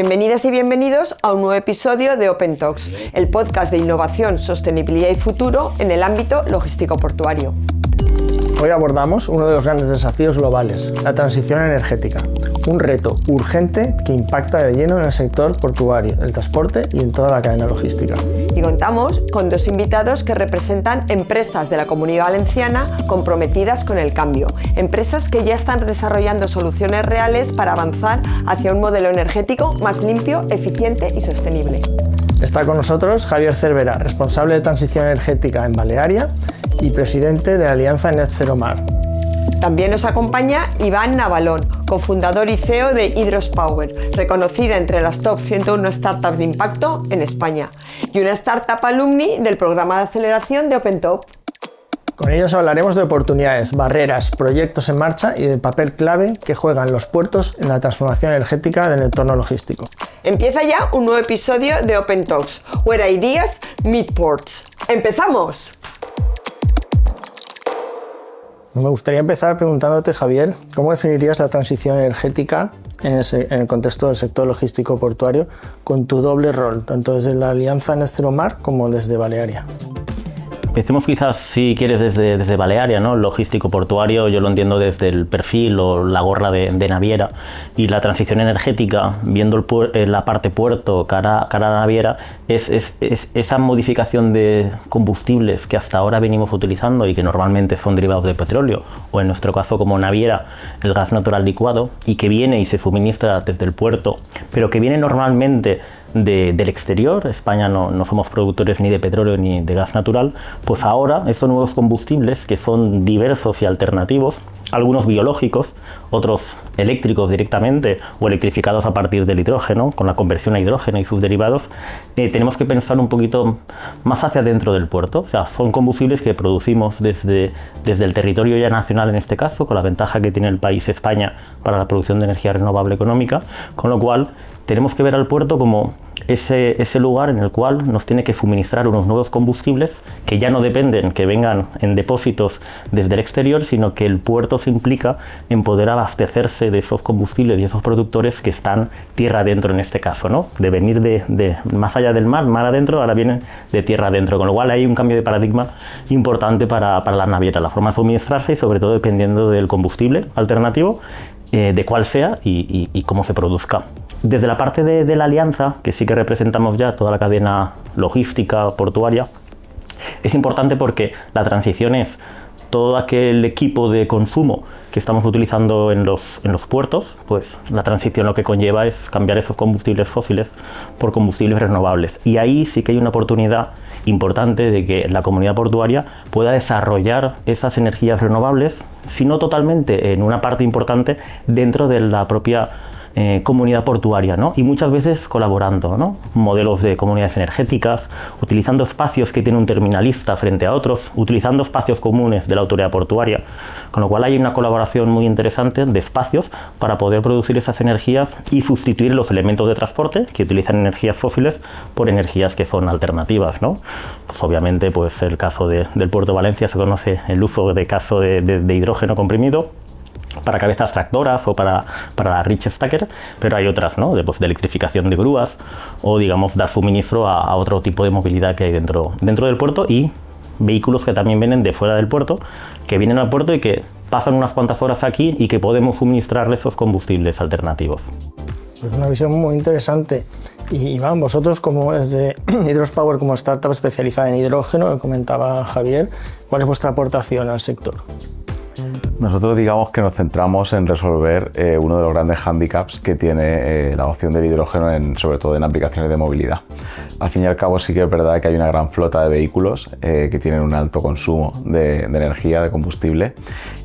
Bienvenidas y bienvenidos a un nuevo episodio de Open Talks, el podcast de innovación, sostenibilidad y futuro en el ámbito logístico-portuario. Hoy abordamos uno de los grandes desafíos globales, la transición energética, un reto urgente que impacta de lleno en el sector portuario, el transporte y en toda la cadena logística. Y contamos con dos invitados que representan empresas de la Comunidad Valenciana comprometidas con el cambio, empresas que ya están desarrollando soluciones reales para avanzar hacia un modelo energético más limpio, eficiente y sostenible. Está con nosotros Javier Cervera, responsable de transición energética en Balearia y presidente de la Alianza Net Zero Mar. También nos acompaña Iván Navalón, cofundador y CEO de Hydros Power, reconocida entre las top 101 startups de impacto en España, y una startup alumni del programa de aceleración de OpenTop. Con ellos hablaremos de oportunidades, barreras, proyectos en marcha y del papel clave que juegan los puertos en la transformación energética del entorno logístico. Empieza ya un nuevo episodio de Open Talks, where ideas meet ports. ¡Empezamos! Me gustaría empezar preguntándote, Javier, ¿cómo definirías la transición energética en el contexto del sector logístico portuario con tu doble rol, tanto desde la Alianza Net Zero Mar como desde Balearia? Empecemos quizás, si quieres, desde Balearia, ¿no? El logístico portuario yo lo entiendo desde el perfil o la gorra de naviera, y la transición energética, viendo la parte puerto cara a naviera, es esa modificación de combustibles que hasta ahora venimos utilizando y que normalmente son derivados de petróleo, o en nuestro caso como naviera, el gas natural licuado, y que viene y se suministra desde el puerto, pero que viene normalmente del exterior. España no somos productores ni de petróleo ni de gas natural. Pues ahora estos nuevos combustibles, que son diversos y alternativos, algunos biológicos, otros eléctricos directamente o electrificados a partir del hidrógeno, con la conversión a hidrógeno y sus derivados, tenemos que pensar un poquito más hacia dentro del puerto. O sea, son combustibles que producimos desde el territorio ya nacional, en este caso, con la ventaja que tiene el país España para la producción de energía renovable económica, con lo cual tenemos que ver al puerto como ese lugar en el cual nos tiene que suministrar unos nuevos combustibles que ya no dependen que vengan en depósitos desde el exterior, sino que el puerto se implica en poder abastecerse de esos combustibles y esos productores que están tierra adentro en este caso, ¿no? De venir de más allá del mar adentro, ahora vienen de tierra adentro, con lo cual hay un cambio de paradigma importante para la naviera, la forma de suministrarse y sobre todo dependiendo del combustible alternativo, de cuál sea y cómo se produzca. Desde la parte de la alianza, que sí que representamos ya toda la cadena logística portuaria, es importante porque la transición es todo aquel equipo de consumo que estamos utilizando en los puertos. Pues la transición lo que conlleva es cambiar esos combustibles fósiles por combustibles renovables, y ahí sí que hay una oportunidad importante de que la comunidad portuaria pueda desarrollar esas energías renovables, si no totalmente, en una parte importante dentro de la propia comunidad portuaria, ¿no? Y muchas veces colaborando, ¿no? Modelos de comunidades energéticas, utilizando espacios que tiene un terminalista frente a otros, utilizando espacios comunes de la autoridad portuaria, con lo cual hay una colaboración muy interesante de espacios para poder producir esas energías y sustituir los elementos de transporte que utilizan energías fósiles por energías que son alternativas, ¿no? Pues obviamente, pues el caso del puerto de Valencia se conoce el uso de hidrógeno comprimido para cabezas tractoras o para la Rich Stacker, pero hay otras, ¿no? De electrificación de grúas, o digamos dar suministro a otro tipo de movilidad que hay dentro del puerto, y vehículos que también vienen de fuera del puerto, que vienen al puerto y que pasan unas cuantas horas aquí y que podemos suministrarles esos combustibles alternativos. Es una visión muy interesante. Y Iván, vosotros como desde Hydros Power, como startup especializada en hidrógeno, que comentaba Javier, ¿cuál es vuestra aportación al sector? Nosotros digamos que nos centramos en resolver uno de los grandes hándicaps que tiene la opción del hidrógeno, sobre todo en aplicaciones de movilidad. Al fin y al cabo sí que es verdad que hay una gran flota de vehículos que tienen un alto consumo de energía, de combustible,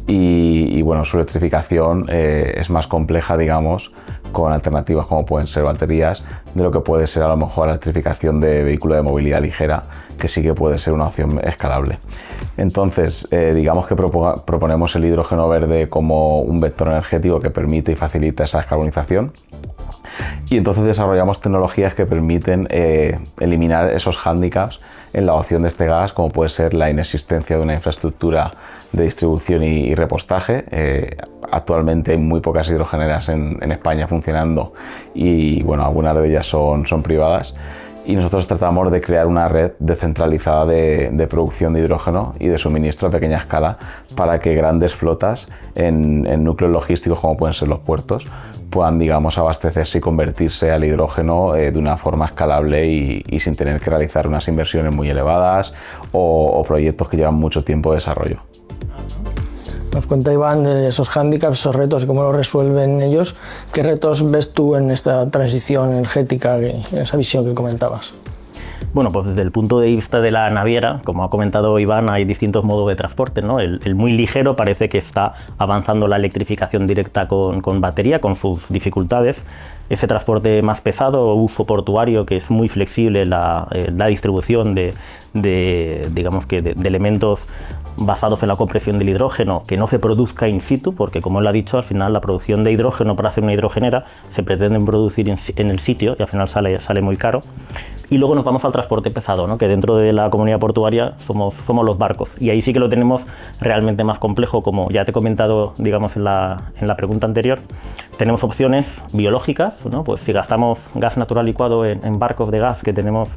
y bueno, su electrificación es más compleja, digamos, con alternativas como pueden ser baterías, de lo que puede ser a lo mejor la electrificación de vehículos de movilidad ligera, que sí que puede ser una opción escalable. Entonces, digamos que proponemos el hidrógeno verde como un vector energético que permite y facilita esa descarbonización, Y entonces desarrollamos tecnologías que permiten eliminar esos hándicaps en la adopción de este gas, como puede ser la inexistencia de una infraestructura de distribución y repostaje. Actualmente hay muy pocas hidrogeneras en España funcionando y bueno, algunas de ellas son privadas. Y nosotros tratamos de crear una red descentralizada de producción de hidrógeno y de suministro a pequeña escala para que grandes flotas en núcleos logísticos como pueden ser los puertos puedan, digamos, abastecerse y convertirse al hidrógeno de una forma escalable y sin tener que realizar unas inversiones muy elevadas o proyectos que llevan mucho tiempo de desarrollo. Nos cuenta Iván de esos hándicaps, esos retos y cómo los resuelven ellos. ¿Qué retos ves tú en esta transición energética, en esa visión que comentabas? Bueno, pues desde el punto de vista de la naviera, como ha comentado Iván, hay distintos modos de transporte, ¿no? El muy ligero parece que está avanzando la electrificación directa con batería, con sus dificultades. Ese transporte más pesado, uso portuario, que es muy flexible, la distribución de elementos basados en la compresión del hidrógeno, que no se produzca in situ, porque como él ha dicho, al final la producción de hidrógeno para hacer una hidrogenera se pretende producir en el sitio y al final sale muy caro. Y luego nos vamos al transporte pesado, ¿no? Que dentro de la comunidad portuaria somos los barcos, y ahí sí que lo tenemos realmente más complejo, como ya te he comentado, digamos, en la pregunta anterior. Tenemos opciones biológicas, ¿no? Pues si gastamos gas natural licuado en barcos de gas, que tenemos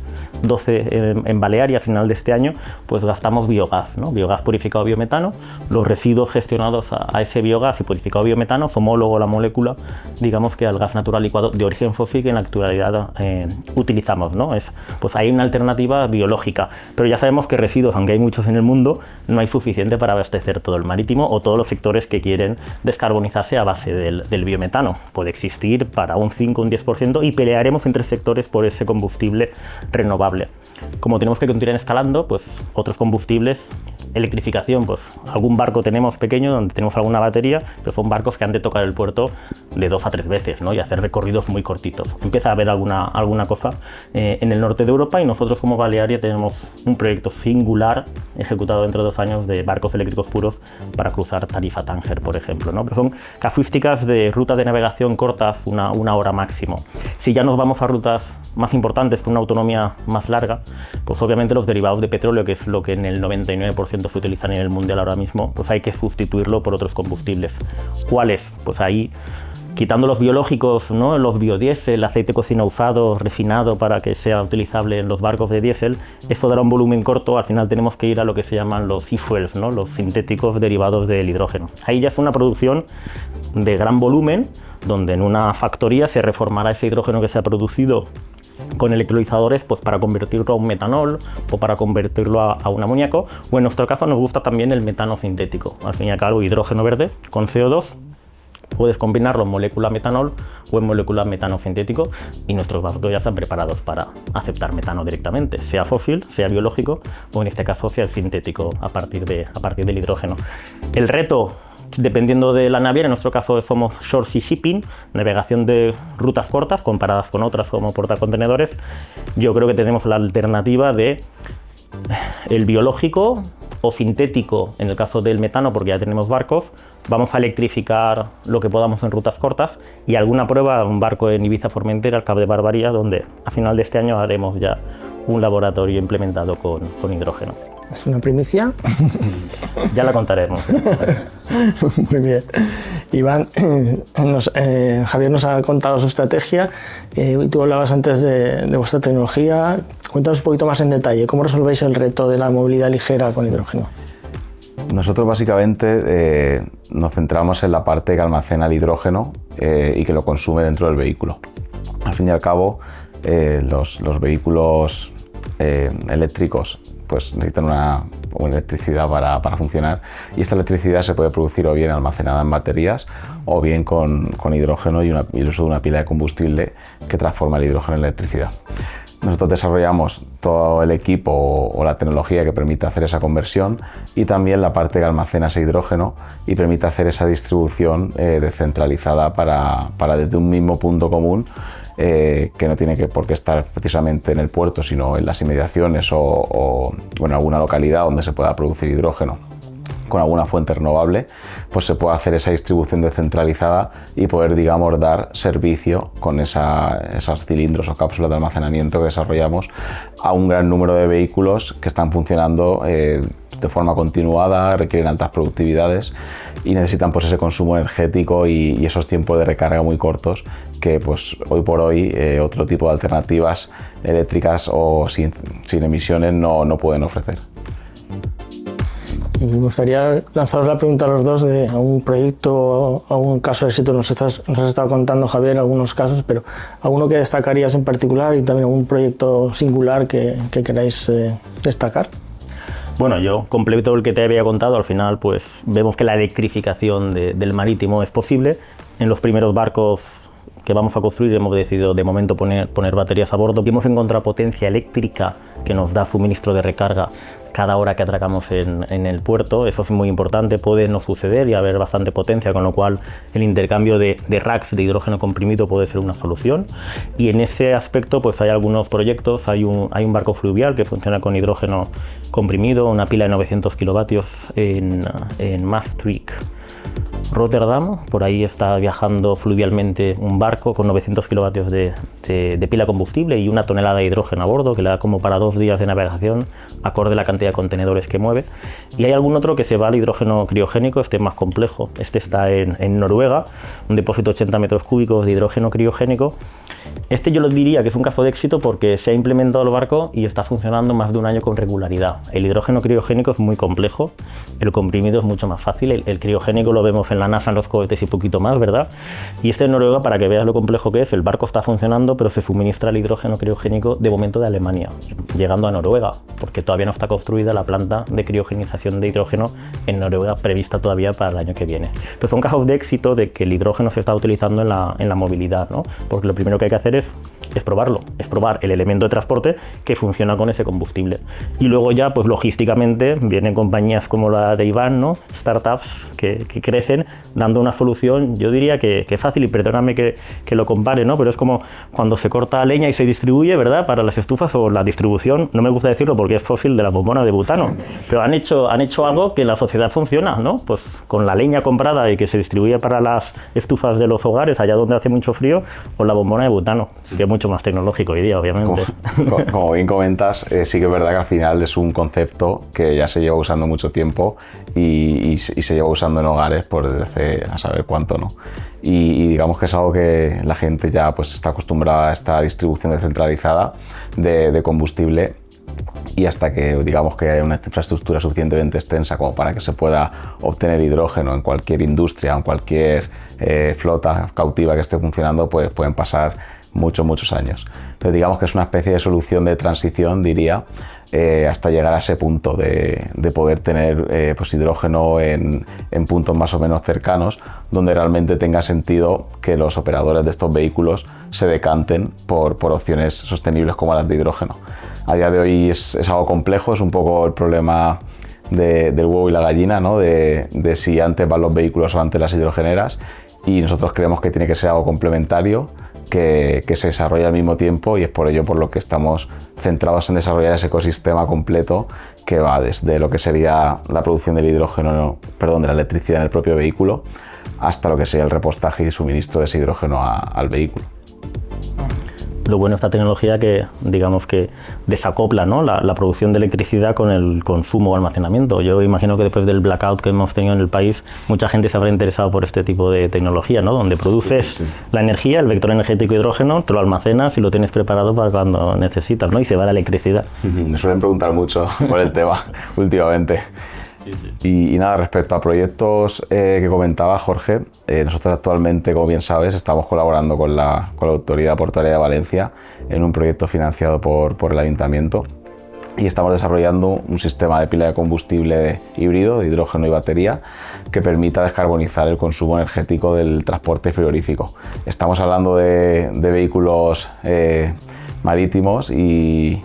12 en Balearia a final de este año, pues gastamos biogás, ¿no? Biogás purificado biometano. Los residuos gestionados a ese biogás y purificado biometano es homólogo a la molécula, digamos, que al gas natural licuado de origen fósil que en la actualidad utilizamos, ¿no? Pues hay una alternativa biológica, pero ya sabemos que residuos, aunque hay muchos en el mundo, no hay suficiente para abastecer todo el marítimo o todos los sectores que quieren descarbonizarse a base del biometano. Puede existir para un 5 o un 10% y pelearemos entre sectores por ese combustible renovable. Como tenemos que continuar escalando, pues otros combustibles, electrificación, pues algún barco tenemos pequeño donde tenemos alguna batería, pero son barcos que han de tocar el puerto de 2 a 3 veces, ¿no? Y hacer recorridos muy cortitos. Empieza a haber alguna cosa en el norte de Europa, y nosotros como Balearia tenemos un proyecto singular ejecutado dentro de 2 años de barcos eléctricos puros para cruzar Tarifa-Tánger, por ejemplo, ¿no? Pero son casuísticas de rutas de navegación cortas, una hora máximo. Si ya nos vamos a rutas más importantes con una autonomía más larga, pues obviamente los derivados de petróleo, que es lo que en el 99% se utiliza a nivel mundial ahora mismo, pues hay que sustituirlo por otros combustibles. ¿Cuáles? Pues ahí, quitando los biológicos, ¿no? Los biodiesel, el aceite cocina usado, refinado para que sea utilizable en los barcos de diésel, esto dará un volumen corto. Al final tenemos que ir a lo que se llaman los e-fuels, ¿no? Los sintéticos derivados del hidrógeno. Ahí ya es una producción de gran volumen, donde en una factoría se reformará ese hidrógeno que se ha producido con electrolizadores, pues para convertirlo a un metanol o para convertirlo a un amoníaco, o en nuestro caso nos gusta también el metano sintético. Al fin y al cabo, hidrógeno verde con CO2, puedes combinarlo en molécula metanol o en molécula metano sintético, y nuestros barcos ya están preparados para aceptar metano directamente, sea fósil, sea biológico, o en este caso sea el sintético a partir del hidrógeno. El reto, dependiendo de la naviera, en nuestro caso somos short sea shipping, navegación de rutas cortas comparadas con otras como portacontenedores. Yo creo que tenemos la alternativa de el biológico o sintético en el caso del metano, porque ya tenemos barcos. Vamos a electrificar lo que podamos en rutas cortas, y alguna prueba, un barco en Ibiza Formentera, al Cap de Barbaría, donde a final de este año haremos ya un laboratorio implementado con hidrógeno. ¿Es una primicia? Ya la contaremos. Muy bien. Iván, Javier nos ha contado su estrategia, y tú hablabas antes de vuestra tecnología. Cuéntanos un poquito más en detalle, ¿cómo resolvéis el reto de la movilidad ligera con hidrógeno? Nosotros básicamente nos centramos en la parte que almacena el hidrógeno y que lo consume dentro del vehículo. Al fin y al cabo, los vehículos eléctricos pues necesitan una electricidad para funcionar, y esta electricidad se puede producir o bien almacenada en baterías o bien con hidrógeno y el uso de una pila de combustible que transforma el hidrógeno en electricidad. Nosotros desarrollamos todo el equipo o la tecnología que permite hacer esa conversión, y también la parte que almacena ese hidrógeno y permite hacer esa distribución descentralizada para desde un mismo punto común, que no tiene por qué estar precisamente en el puerto, sino en las inmediaciones o en alguna localidad donde se pueda producir hidrógeno. con alguna fuente renovable, pues se puede hacer esa distribución descentralizada y poder, digamos, dar servicio con esos cilindros o cápsulas de almacenamiento que desarrollamos a un gran número de vehículos que están funcionando de forma continuada, requieren altas productividades y necesitan pues ese consumo energético y esos tiempos de recarga muy cortos que pues hoy por hoy otro tipo de alternativas eléctricas o sin emisiones no pueden ofrecer. Y me gustaría lanzaros la pregunta a los dos de algún proyecto, algún caso de éxito. Nos has estado contando, Javier, algunos casos, pero alguno que destacarías en particular y también algún proyecto singular que queráis destacar. Bueno, yo complemento el que te había contado. Al final, pues vemos que la electrificación del marítimo es posible. En los primeros barcos que vamos a construir hemos decidido de momento poner baterías a bordo. Hemos encontrado potencia eléctrica que nos da suministro de recarga cada hora que atracamos en el puerto. Eso es muy importante, puede no suceder y haber bastante potencia, con lo cual el intercambio de racks de hidrógeno comprimido puede ser una solución. Y en ese aspecto pues hay algunos proyectos, hay un barco fluvial que funciona con hidrógeno comprimido, una pila de 900 kilovatios en Maastricht, Rotterdam. Por ahí está viajando fluvialmente un barco con 900 kilovatios de pila combustible y 1 tonelada de hidrógeno a bordo, que le da como para 2 días de navegación, acorde a la cantidad de contenedores que mueve. Y hay algún otro que se va al hidrógeno criogénico, este es más complejo. Este está en Noruega, un depósito de 80 metros cúbicos de hidrógeno criogénico. Este yo lo diría que es un caso de éxito porque se ha implementado el barco y está funcionando más de un año con regularidad. El hidrógeno criogénico es muy complejo, el comprimido es mucho más fácil, el criogénico lo vemos en la NASA, en los cohetes y poquito más, ¿verdad? Y este en Noruega, para que veas lo complejo que es, el barco está funcionando, pero se suministra el hidrógeno criogénico de momento de Alemania, llegando a Noruega, porque todavía no está construida la planta de criogenización de hidrógeno en Noruega, prevista todavía para el año que viene. Pero son casos de éxito de que el hidrógeno se está utilizando en la movilidad, ¿no? Porque lo primero que hay que hacer es probarlo, es probar el elemento de transporte que funciona con ese combustible. Y luego ya, pues logísticamente, vienen compañías como la de Iván, ¿no? Startups que crecen dando una solución, yo diría que fácil, y perdóname que lo compare, ¿no? Pero es como cuando se corta leña y se distribuye, ¿verdad? Para las estufas, o la distribución, no me gusta decirlo porque es fósil, de la bombona de butano, pero han hecho algo que en la sociedad funciona, ¿no? Pues con la leña comprada y que se distribuye para las estufas de los hogares, allá donde hace mucho frío, o la bombona de butano, que es mucho más tecnológico hoy día, obviamente. Como bien comentas, sí que es verdad que al final es un concepto que ya se lleva usando mucho tiempo y se lleva usando en hogares por desde hace a saber cuánto, ¿no? Y digamos que es algo que la gente ya pues está acostumbrada a esta distribución descentralizada de combustible, y hasta que digamos que haya una infraestructura suficientemente extensa como para que se pueda obtener hidrógeno en cualquier industria, en cualquier flota cautiva que esté funcionando, pues pueden pasar muchos años. Entonces digamos que es una especie de solución de transición, diría, hasta llegar a ese punto de poder tener pues hidrógeno en puntos más o menos cercanos, donde realmente tenga sentido que los operadores de estos vehículos se decanten por opciones sostenibles como las de hidrógeno. A día de hoy es algo complejo, es un poco el problema del huevo y la gallina, ¿no? de si antes van los vehículos o antes las hidrogeneras, y nosotros creemos que tiene que ser algo complementario, que se desarrolla al mismo tiempo, y es por ello por lo que estamos centrados en desarrollar ese ecosistema completo que va desde lo que sería la producción del hidrógeno, de la electricidad en el propio vehículo, hasta lo que sería el repostaje y suministro de ese hidrógeno al vehículo. Lo bueno de esta tecnología que, digamos que desacopla, ¿no? la producción de electricidad con el consumo o almacenamiento. Yo imagino que después del blackout que hemos tenido en el país, mucha gente se habrá interesado por este tipo de tecnología, ¿no? Donde produces la energía, el vector energético hidrógeno, te lo almacenas y lo tienes preparado para cuando necesitas, ¿no? Y se va la electricidad. Me suelen preguntar mucho por el tema últimamente. Y nada, respecto a proyectos que comentaba Jorge, nosotros actualmente, como bien sabes, estamos colaborando con la Autoridad Portuaria de Valencia en un proyecto financiado por el Ayuntamiento, y estamos desarrollando un sistema de pila de combustible híbrido de hidrógeno y batería que permita descarbonizar el consumo energético del transporte frigorífico. Estamos hablando de vehículos marítimos y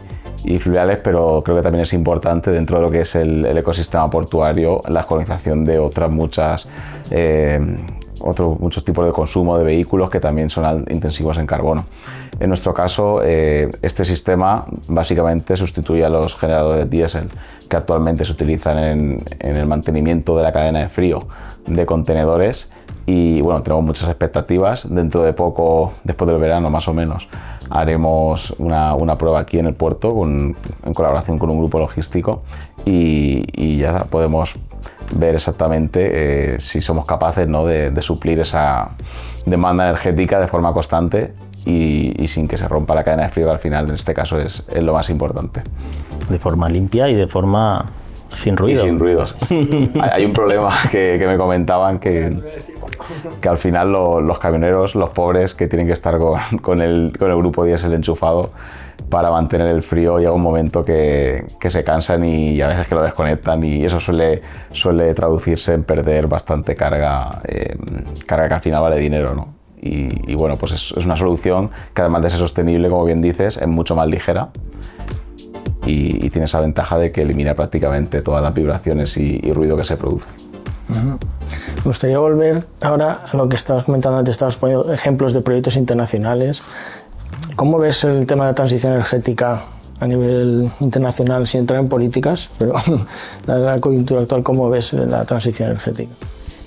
fluviales, pero creo que también es importante dentro de lo que es el ecosistema portuario la descolonización de muchos tipos de consumo de vehículos que también son intensivos en carbono. En nuestro caso, este sistema básicamente sustituye a los generadores diésel que actualmente se utilizan en el mantenimiento de la cadena de frío de contenedores. Y bueno, tenemos muchas expectativas. Dentro de poco, después del verano más o menos, haremos una prueba aquí en el puerto en colaboración con un grupo logístico y ya podemos ver exactamente si somos capaces, ¿no?, de suplir esa demanda energética de forma constante y sin que se rompa la cadena de frío, que al final en este caso es lo más importante. De forma limpia y de forma sin ruido. Y sin ruidos. Hay un problema que me comentaban que al final los camioneros, los pobres que tienen que estar con el grupo diésel enchufado para mantener el frío, llega un momento que se cansan y a veces que lo desconectan, y eso suele traducirse en perder bastante carga que al final vale dinero, ¿no? Y bueno, pues es una solución que, además de ser sostenible, como bien dices, es mucho más ligera y tiene esa ventaja de que elimina prácticamente todas las vibraciones y ruido que se produce. Me gustaría volver ahora a lo que estabas comentando antes. Estabas poniendo ejemplos de proyectos internacionales. ¿Cómo ves el tema de la transición energética a nivel internacional, sin entrar en políticas, pero dada la coyuntura actual, cómo ves la transición energética?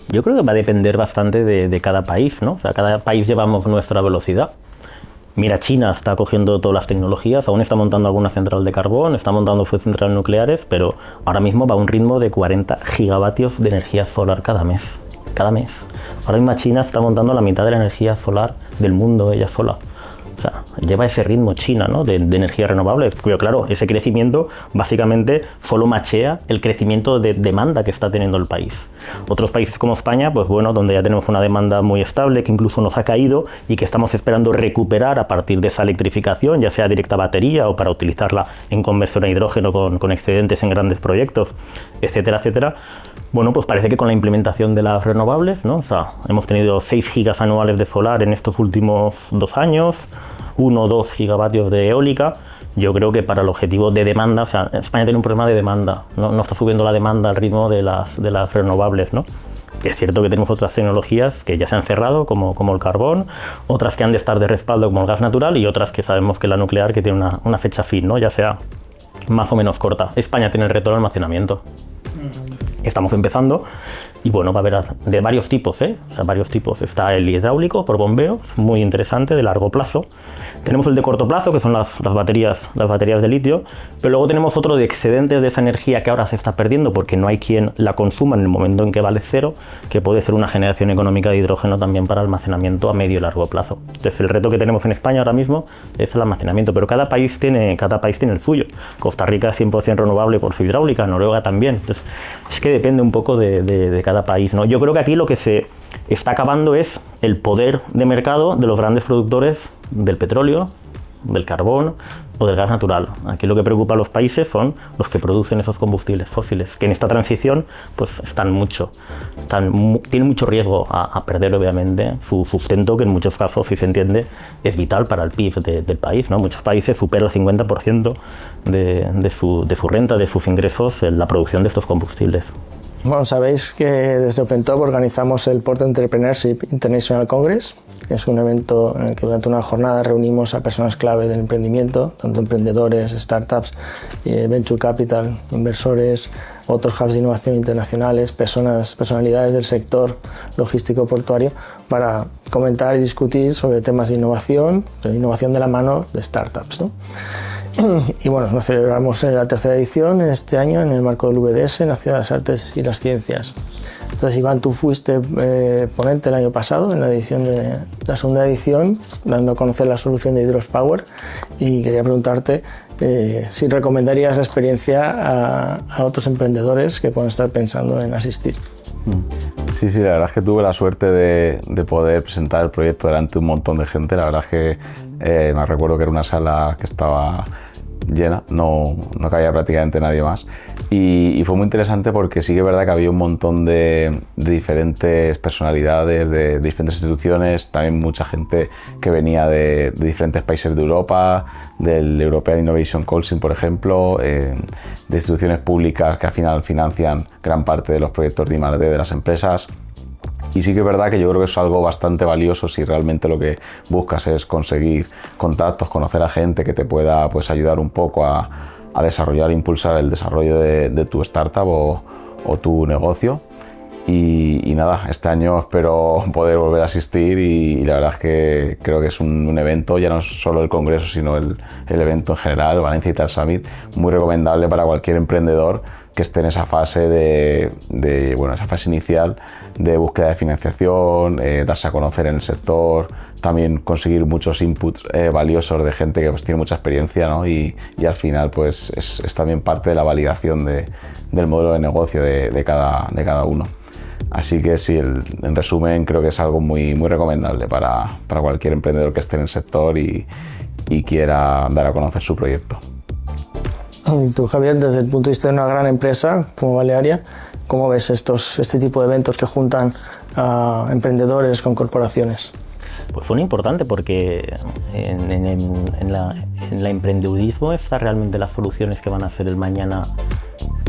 Yo creo que va a depender bastante de cada país, ¿no? O sea, cada país llevamos nuestra velocidad. Mira, China está cogiendo todas las tecnologías, aún está montando alguna central de carbón, está montando centrales nucleares, pero ahora mismo va a un ritmo de 40 gigavatios de energía solar cada mes. Cada mes. Ahora mismo China está montando la mitad de la energía solar del mundo ella sola. O sea, lleva ese ritmo China, ¿no?, de energía renovable. Pero claro, ese crecimiento básicamente solo machea el crecimiento de demanda que está teniendo el país. Otros países como España, pues bueno, donde ya tenemos una demanda muy estable, que incluso nos ha caído y que estamos esperando recuperar a partir de esa electrificación, ya sea directa a batería o para utilizarla en conversión a hidrógeno con excedentes en grandes proyectos, etcétera, etcétera. Bueno, pues parece que con la implementación de las renovables, ¿no? O sea, hemos tenido 6 gigas anuales de solar en estos últimos 2 años, 1 o 2 gigavatios de eólica. Yo creo que para el objetivo de demanda, o sea, España tiene un problema de demanda, no está subiendo la demanda al ritmo de las renovables, ¿no? Es cierto que tenemos otras tecnologías que ya se han cerrado, como el carbón, otras que han de estar de respaldo, como el gas natural, y otras que sabemos que la nuclear, que tiene una fecha fin, ¿no?, ya sea más o menos corta. España tiene el reto del almacenamiento. Estamos empezando y bueno, va a haber de varios tipos, O sea, varios tipos. Está el hidráulico por bombeo, muy interesante, de largo plazo. Tenemos el de corto plazo, que son las baterías de litio, pero luego tenemos otro de excedentes de esa energía que ahora se está perdiendo porque no hay quien la consuma en el momento en que vale cero, que puede ser una generación económica de hidrógeno también para almacenamiento a medio y largo plazo. Entonces el reto que tenemos en España ahora mismo es el almacenamiento, pero cada país tiene el suyo. Costa Rica es 100% renovable por su hidráulica, Noruega también. Entonces es que depende un poco de cada país, ¿no? Yo creo que aquí lo que se está acabando es el poder de mercado de los grandes productores del petróleo, del carbón o del gas natural. Aquí lo que preocupa a los países son los que producen esos combustibles fósiles, que en esta transición pues tienen mucho riesgo a perder obviamente su sustento, que en muchos casos, si se entiende, es vital para el PIB del país, ¿no? Muchos países superan el 50% de su renta, de sus ingresos en la producción de estos combustibles. Bueno, sabéis que desde OpenTop organizamos el Port Entrepreneurship International Congress, que es un evento en el que durante una jornada reunimos a personas clave del emprendimiento, tanto emprendedores, startups, venture capital, inversores, otros hubs de innovación internacionales, personalidades del sector logístico portuario, para comentar y discutir sobre temas de innovación de la mano de startups, ¿no? Y bueno, nos celebramos la tercera edición este año en el marco del VDS, en la Ciudad de las Artes y las Ciencias. Entonces, Iván, tú fuiste ponente el año pasado en la segunda edición, dando a conocer la solución de Hydropower, y quería preguntarte si recomendarías la experiencia a otros emprendedores que puedan estar pensando en asistir. Sí, la verdad es que tuve la suerte de poder presentar el proyecto delante de un montón de gente. La verdad es que me recuerdo que era una sala que estaba llena, no cabía prácticamente nadie más, y fue muy interesante porque sí que es verdad que había un montón de diferentes personalidades, de diferentes instituciones, también mucha gente que venía de diferentes países de Europa, del European Innovation Council, por ejemplo, de instituciones públicas que al final financian gran parte de los proyectos de I+D de las empresas. Y sí que es verdad que yo creo que es algo bastante valioso si realmente lo que buscas es conseguir contactos, conocer a gente que te pueda pues, ayudar un poco a desarrollar e impulsar el desarrollo de tu startup o tu negocio. Y nada, este año espero poder volver a asistir y la verdad es que creo que es un evento, ya no solo el congreso, sino el evento en general, Valencia ITAR Summit, muy recomendable para cualquier emprendedor que esté en esa fase esa fase inicial de búsqueda de financiación, darse a conocer en el sector, también conseguir muchos inputs valiosos de gente que pues, tiene mucha experiencia, ¿no? y al final pues es también parte de la validación del modelo de negocio de cada uno. Así que sí, en resumen creo que es algo muy, muy recomendable para cualquier emprendedor que esté en el sector y quiera dar a conocer su proyecto. Y tú, Javier, desde el punto de vista de una gran empresa como Balearia, ¿cómo ves este tipo de eventos que juntan a emprendedores con corporaciones? Pues fue importante porque en el emprendedurismo están realmente las soluciones que van a hacer el mañana.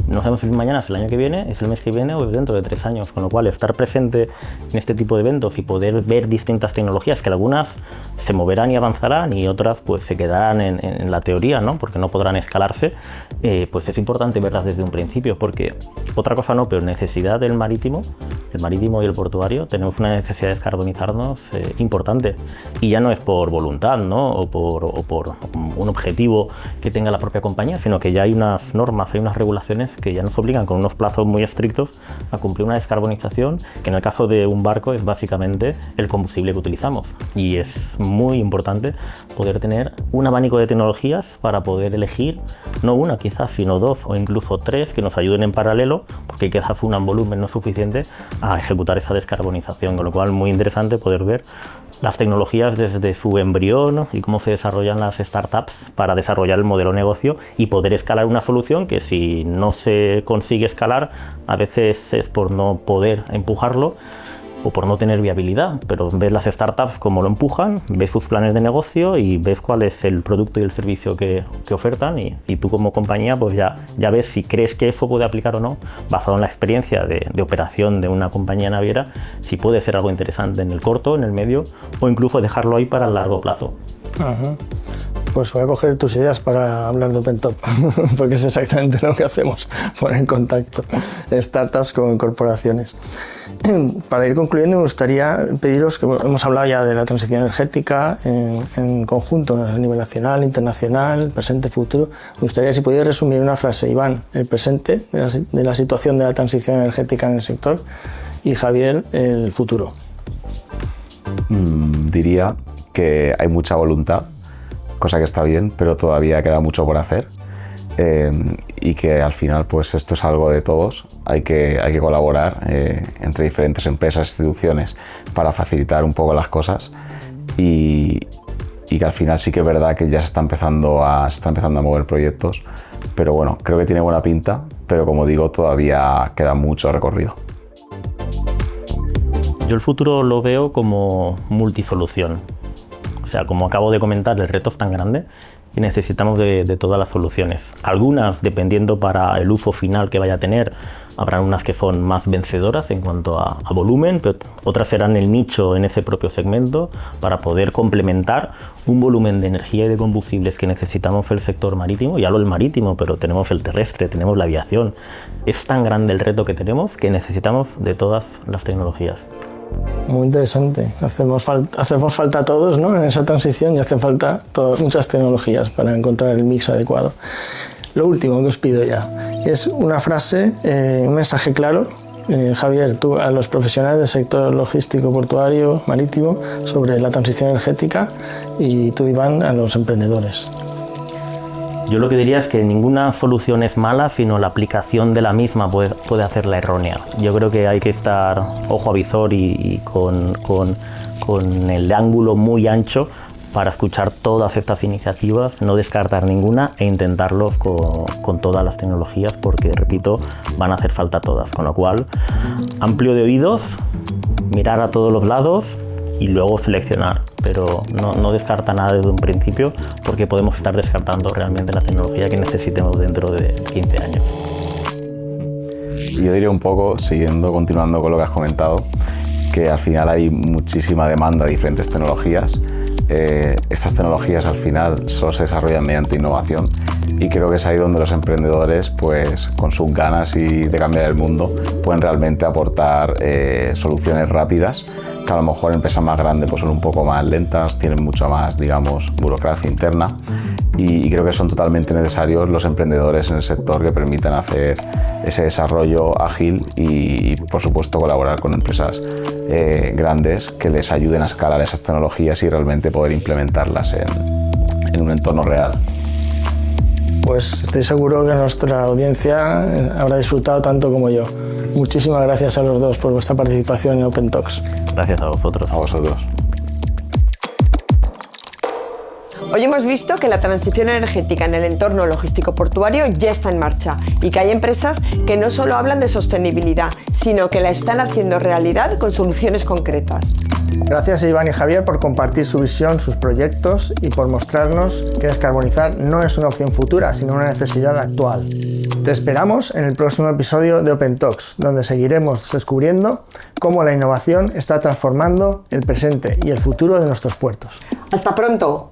No sabemos si el mañana es el año que viene, es el mes que viene o es dentro de 3 años, con lo cual estar presente en este tipo de eventos y poder ver distintas tecnologías, que algunas se moverán y avanzarán y otras pues se quedarán en la teoría, ¿no? Porque no podrán escalarse, pues es importante verlas desde un principio, porque otra cosa no, pero necesidad del marítimo y el portuario, tenemos una necesidad de descarbonizarnos importante, y ya no es por voluntad, ¿no? o por un objetivo que tenga la propia compañía, sino que ya hay unas normas, hay unas regulaciones que ya nos obligan con unos plazos muy estrictos a cumplir una descarbonización, que en el caso de un barco es básicamente el combustible que utilizamos, y es muy importante poder tener un abanico de tecnologías para poder elegir no una quizás, sino 2 o incluso 3 que nos ayuden en paralelo, porque quizás una en volumen no es suficiente a ejecutar esa descarbonización, con lo cual muy interesante poder ver las tecnologías desde su embrión y cómo se desarrollan las startups para desarrollar el modelo de negocio y poder escalar una solución que si no se consigue escalar a veces es por no poder empujarlo o por no tener viabilidad, pero ves las startups cómo lo empujan, ves sus planes de negocio y ves cuál es el producto y el servicio que ofertan y tú como compañía pues ya ves si crees que eso puede aplicar o no, basado en la experiencia de operación de una compañía naviera, si puede ser algo interesante en el corto, en el medio o incluso dejarlo ahí para el largo plazo. Ajá. Pues voy a coger tus ideas para hablar de OpenTop, porque es exactamente lo que hacemos, poner en contacto startups con corporaciones. Para ir concluyendo, me gustaría pediros, que hemos hablado ya de la transición energética en conjunto, a nivel nacional, internacional, presente, futuro. Me gustaría si pudierais resumir en una frase, Iván, el presente de la situación de la transición energética en el sector y Javier, el futuro. Diría que hay mucha voluntad, cosa que está bien, pero todavía queda mucho por hacer, y que al final pues esto es algo de todos, hay que colaborar entre diferentes empresas, instituciones para facilitar un poco las cosas y que al final sí que es verdad que ya se está empezando a mover proyectos, pero bueno, creo que tiene buena pinta, pero como digo, todavía queda mucho recorrido. Yo el futuro lo veo como multisolución. O sea, como acabo de comentar, el reto es tan grande y necesitamos de todas las soluciones. Algunas, dependiendo para el uso final que vaya a tener, habrán unas que son más vencedoras en cuanto a volumen, pero otras serán el nicho en ese propio segmento para poder complementar un volumen de energía y de combustibles que necesitamos el sector marítimo. Ya hablo del marítimo, pero tenemos el terrestre, tenemos la aviación. Es tan grande el reto que tenemos que necesitamos de todas las tecnologías. Muy interesante. Hacemos falta todos, ¿no? En esa transición y hacen falta muchas tecnologías para encontrar el mix adecuado. Lo último que os pido ya es una frase, un mensaje claro, Javier, tú a los profesionales del sector logístico, portuario, marítimo, sobre la transición energética y tú, Iván, a los emprendedores. Yo lo que diría es que ninguna solución es mala, sino la aplicación de la misma puede hacerla errónea. Yo creo que hay que estar ojo a visor y con el ángulo muy ancho para escuchar todas estas iniciativas, no descartar ninguna e intentarlos con todas las tecnologías, porque, repito, van a hacer falta todas. Con lo cual, amplio de oídos, mirar a todos los lados y luego seleccionar, pero no descarta nada desde un principio, porque podemos estar descartando realmente la tecnología que necesitemos dentro de 15 años. Yo diría un poco, continuando con lo que has comentado, que al final hay muchísima demanda de diferentes tecnologías. Estas tecnologías al final solo se desarrollan mediante innovación y creo que es ahí donde los emprendedores, pues con sus ganas y de cambiar el mundo, pueden realmente aportar soluciones rápidas, que a lo mejor empresas más grandes pues son un poco más lentas, tienen mucha más, digamos, burocracia interna, y creo que son totalmente necesarios los emprendedores en el sector que permitan hacer ese desarrollo ágil y por supuesto colaborar con empresas grandes que les ayuden a escalar esas tecnologías y realmente poder implementarlas en un entorno real. Pues estoy seguro que nuestra audiencia habrá disfrutado tanto como yo. Muchísimas gracias a los dos por vuestra participación en Open Talks. Gracias a vosotros. A vosotros. Hoy hemos visto que la transición energética en el entorno logístico portuario ya está en marcha y que hay empresas que no solo hablan de sostenibilidad, sino que la están haciendo realidad con soluciones concretas. Gracias a Iván y Javier por compartir su visión, sus proyectos y por mostrarnos que descarbonizar no es una opción futura, sino una necesidad actual. Te esperamos en el próximo episodio de Open Talks, donde seguiremos descubriendo cómo la innovación está transformando el presente y el futuro de nuestros puertos. ¡Hasta pronto!